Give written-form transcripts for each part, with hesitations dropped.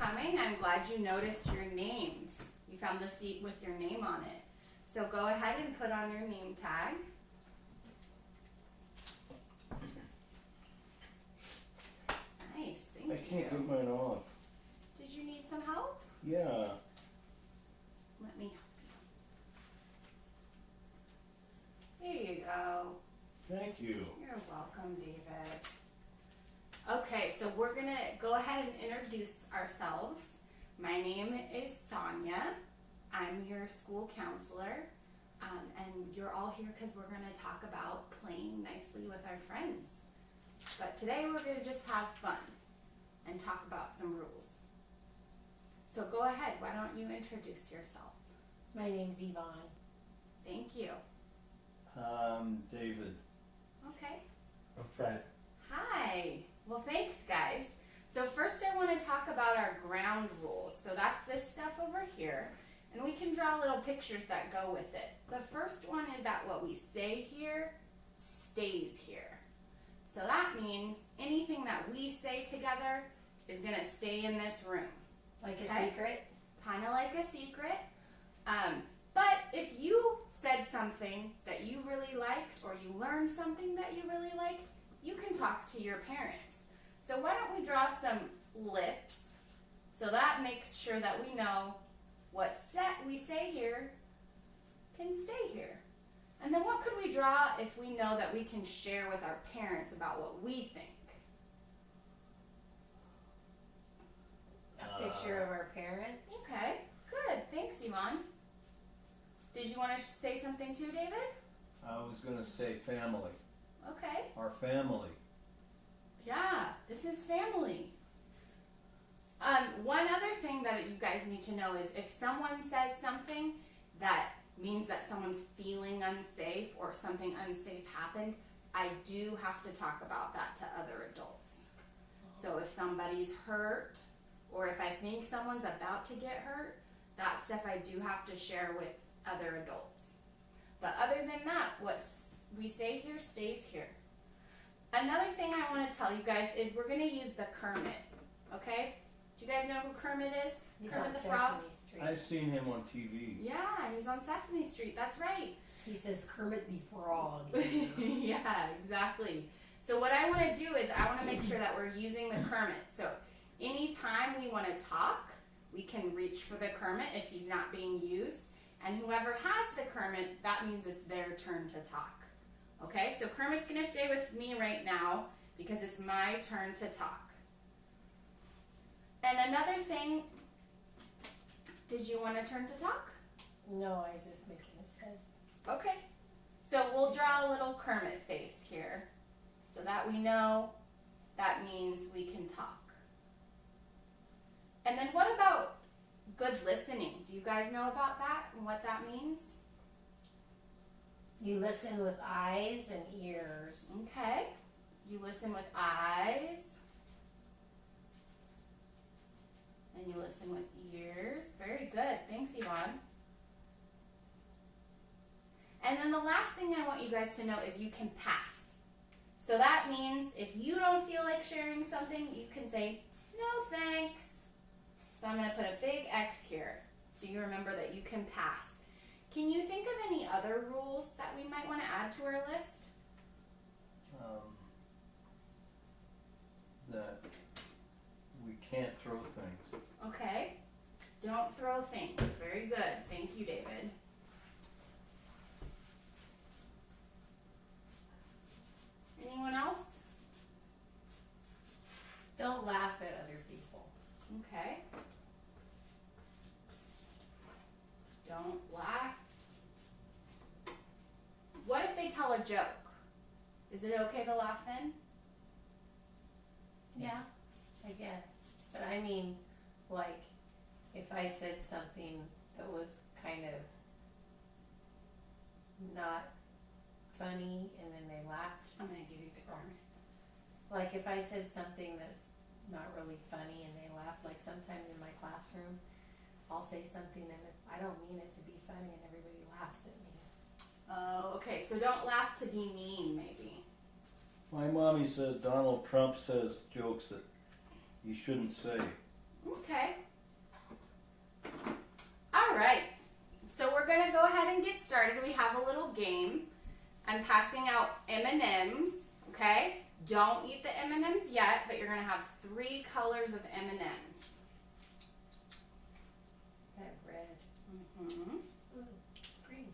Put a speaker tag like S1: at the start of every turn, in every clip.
S1: coming. I'm glad you noticed your names. You found the seat with your name on it. So go ahead and put on your name tag. Nice, thank you.
S2: I can't get mine off.
S1: Did you need some help?
S2: Yeah.
S1: Let me help you. Here you go.
S2: Thank you.
S1: You're welcome, David. Okay, so we're gonna go ahead and introduce ourselves. My name is Sonia. I'm your school counselor, and you're all here because we're gonna talk about playing nicely with our friends. But today we're gonna just have fun and talk about some rules. So go ahead, why don't you introduce yourself?
S3: My name's Yvonne.
S1: Thank you.
S2: David.
S1: Okay.
S4: Fred.
S1: Hi. Well, thanks, guys. So first I want to talk about our ground rules. So that's this stuff over here. And we can draw little pictures that go with it. The first one is that what we say here stays here. So that means anything that we say together is going to stay in this room.
S3: Like
S1: Okay.
S3: a secret?
S1: Kind of like a secret. But if you said something that you really liked or you learned something that you really liked, you can talk to your parents. So why don't we draw some lips so that makes sure that we know what we say here can stay here. And then what could we draw if we know that we can share with our parents about what we think?
S3: A picture of our parents?
S1: Okay, good. Thanks, Yvonne. Did you want to say something too, David?
S2: I was gonna say family.
S1: Okay.
S2: Our family.
S1: Yeah, this is family. One other thing that you guys need to know is if someone says something that means that someone's feeling unsafe or something unsafe happened, I do have to talk about that to other adults. So if somebody's hurt or if I think someone's about to get hurt, that stuff I do have to share with other adults. But other than that, what we say here stays here. Another thing I want to tell you guys is we're going to use the Kermit, okay? Do you guys know who Kermit is?
S3: He's
S1: Kermit
S3: on
S1: the Frog?
S3: Sesame Street.
S2: I've seen him on TV.
S1: Yeah, he's on Sesame Street, that's right.
S3: He says Kermit the Frog.
S1: Yeah, exactly. So what I want to do is I want to make sure that we're using the Kermit. So anytime we want to talk, we can reach for the Kermit if he's not being used. And whoever has the Kermit, that means it's their turn to talk. Okay, so Kermit's going to stay with me right now because it's my turn to talk. And another thing, did you want to turn to talk?
S3: No, I was just making his head.
S1: Okay, so we'll draw a little Kermit face here so that we know that means we can talk. And then what about good listening? Do you guys know about that and what that means?
S3: You listen with eyes and ears.
S1: Okay, you listen with eyes and you listen with ears. Very good, thanks Yvonne. And then the last thing I want you guys to know is you can pass. So that means if you don't feel like sharing something, you can say, no thanks. So I'm going to put a big X here so you remember that you can pass. Can you think of any other rules that we might want to add to our list?
S2: That we can't throw things.
S1: Okay. Don't throw things. Very good. Thank you, David. Anyone else?
S3: Don't laugh at other people.
S1: Okay. Don't laugh. What if they tell a joke? Is it okay to laugh then?
S3: Yeah, I guess. But I mean, like, if I said something that was kind of not funny and then they laughed.
S1: I'm going to give you the Kermit.
S3: Like if I said something that's not really funny and they laugh, like sometimes in my classroom, I'll say something and I don't mean it to be funny and everybody laughs at me.
S1: Oh, okay. So don't laugh to be mean, maybe.
S2: My mommy says Donald Trump says jokes that he shouldn't say.
S1: Okay. All right. So we're gonna go ahead and get started. We have a little game. I'm passing out M&Ms. Okay. Don't eat the M&Ms yet, but you're gonna have 3 colors of M&Ms.
S3: I have red.
S1: Mm-hmm.
S3: Ooh, green.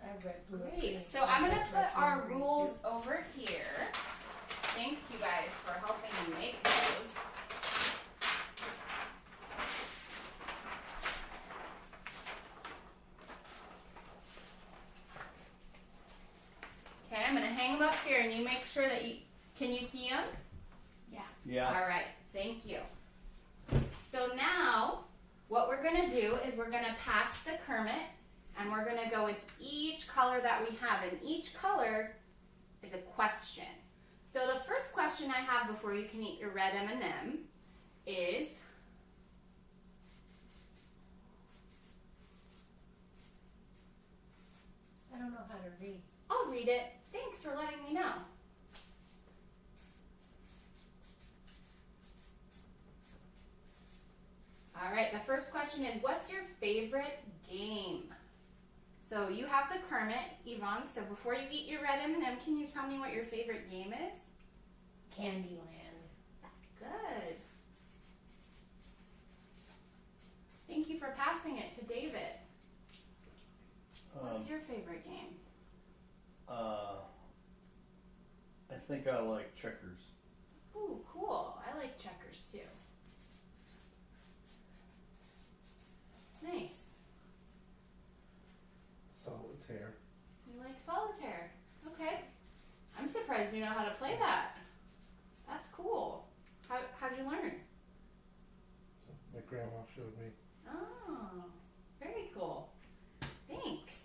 S3: I have red, blue, and green.
S1: Great. So I'm gonna
S3: Red,
S1: put
S3: blue,
S1: our
S3: and green,
S1: rules
S3: too.
S1: over here. Thank you guys for helping me make those. Okay, I'm gonna hang them up here, and you make sure that you can you see them?
S2: Yeah.
S1: All right, thank you. So now, what we're gonna do is we're gonna pass the Kermit, and we're gonna go with each color that we have, and each color is a question. So the first question I have before you can eat your red M&M is,
S3: I don't know how to read.
S1: I'll read it. Thanks for letting me know. All right, the first question is, what's your favorite game? So you have the Kermit, Yvonne. So before you eat your red M&M, can you tell me what your favorite game is?
S3: Candyland.
S1: Good. Thank you for passing it to David. What's your favorite game?
S2: I think I like checkers.
S1: Ooh, cool. I like checkers too. Nice.
S4: Solitaire.
S1: You like solitaire. Okay. I'm surprised you know how to play that. That's cool. How'd you learn?
S4: My grandma showed me.
S1: Oh, very cool. Thanks.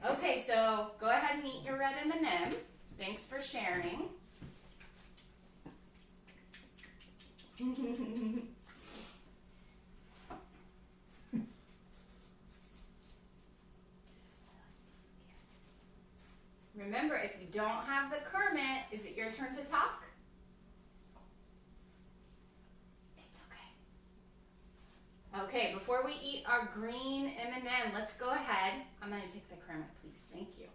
S1: Okay, so go ahead and eat your red M&M. Thanks for sharing. Remember, if you don't have the Kermit, is it your turn to talk? It's okay. Okay, before we eat our green M&M, let's go ahead. I'm gonna take the Kermit, please. Thank you.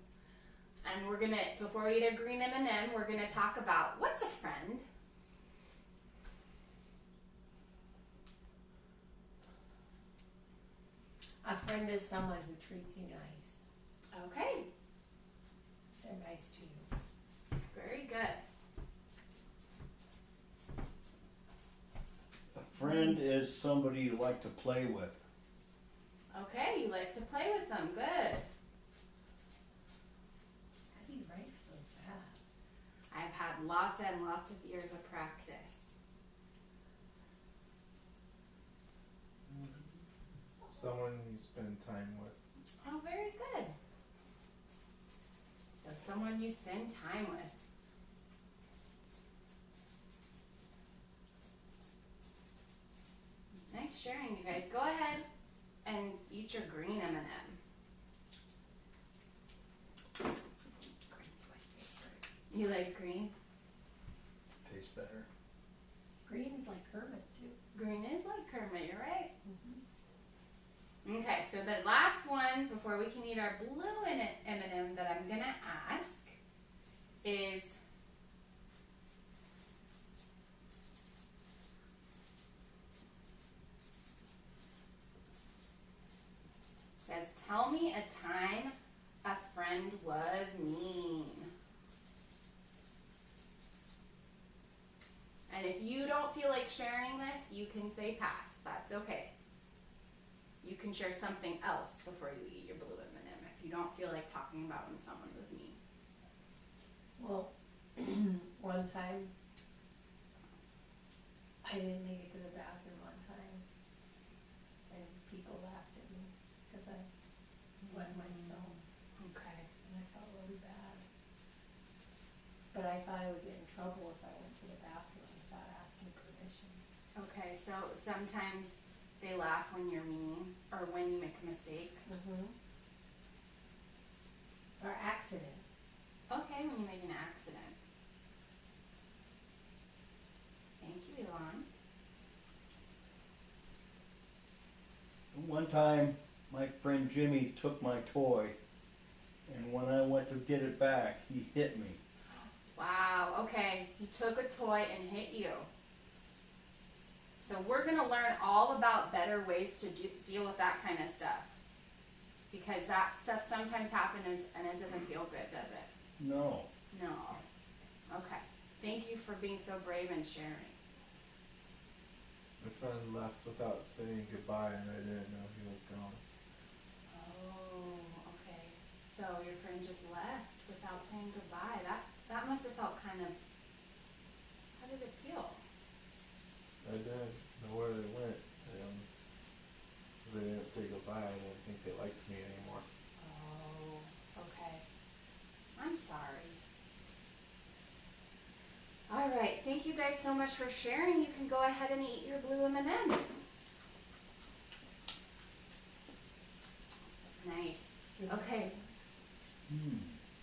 S1: And we're gonna, before we eat a green M&M, we're gonna talk about what's a friend.
S3: A friend is someone who treats you nice.
S1: Okay,
S3: They're nice to you.
S1: very good.
S2: A friend is somebody you like to play with.
S1: Okay, you like to play with them. Good.
S3: How do you write so fast?
S1: I've had lots and lots of years of practice.
S4: Someone you spend time with.
S1: Oh, very good. So someone you spend time with. Nice sharing, you guys. Go ahead and eat your green M&M. Green's my favorite. You like green?
S2: Tastes better.
S3: Green's like Kermit too.
S1: Green is like Kermit, you're right. Okay, so the last one before we can eat our blue M&M that I'm gonna ask is, says, tell me a time a friend was mean. And if you don't feel like sharing this, you can say pass. That's okay. You can share something else before you eat your blue M&M if you don't feel like talking about when someone was mean.
S3: Well, one time, I didn't make it to the bathroom one time, and people laughed at me because I wet myself,
S1: Okay.
S3: and I felt really bad. But I thought I would get in trouble if I went to the bathroom without asking permission.
S1: Okay, so sometimes they laugh when you're mean or when you make a mistake.
S3: Or accident.
S1: Okay, when you make an accident. Thank you, Elon.
S2: one time, my friend Jimmy took my toy, and when I went to get it back, he hit me.
S1: Wow, okay. He took a toy and hit you. So we're going to learn all about better ways to deal with that kind of stuff. Because that stuff sometimes happens and it doesn't feel good, does it?
S2: No.
S1: No. Okay. Thank you for being so brave and sharing.
S4: My friend left without saying goodbye, and I didn't know he was gone.
S1: Oh, okay. So your friend just left without saying goodbye. That must have felt kind of. How did it feel?
S4: I didn't know where they went. 'Cause they didn't say goodbye. I didn't think they liked me anymore.
S1: Oh, okay. I'm sorry. All right. Thank you guys so much for sharing. You can go ahead and eat your blue M&M. Nice. Okay.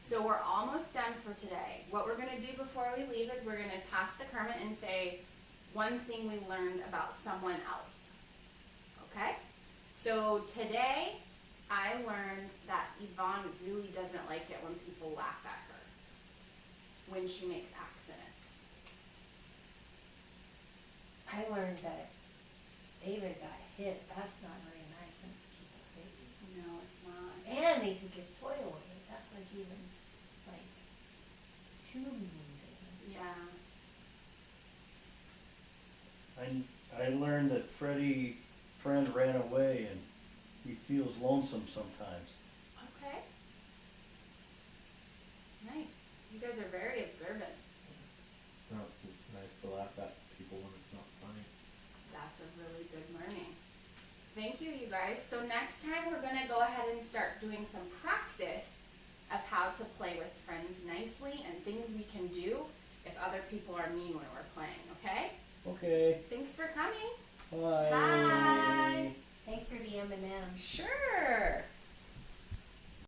S1: So we're almost done for today. What we're going to do before we leave is we're going to pass the Kermit and say one thing we learned about someone else. Okay? So today I learned that Yvonne really doesn't like it when people laugh at her when she makes accidents.
S3: I learned that David got hit. That's not very nice when people hit you.
S1: No, it's not.
S3: And they took his toy away. That's like even, like, two mean things.
S1: Yeah.
S2: I learned that Freddie's friend ran away and he feels lonesome sometimes.
S1: Okay. Nice. You guys are very observant.
S4: It's not nice to laugh at people when it's not funny.
S1: That's a really good learning. Thank you, you guys. So next time we're going to go ahead and start doing some practice of how to play with friends nicely and things we can do if other people are mean when we're playing, okay?
S2: Okay.
S1: Thanks for coming.
S2: Bye.
S1: Bye.
S3: Thanks for the M&M.
S1: Sure.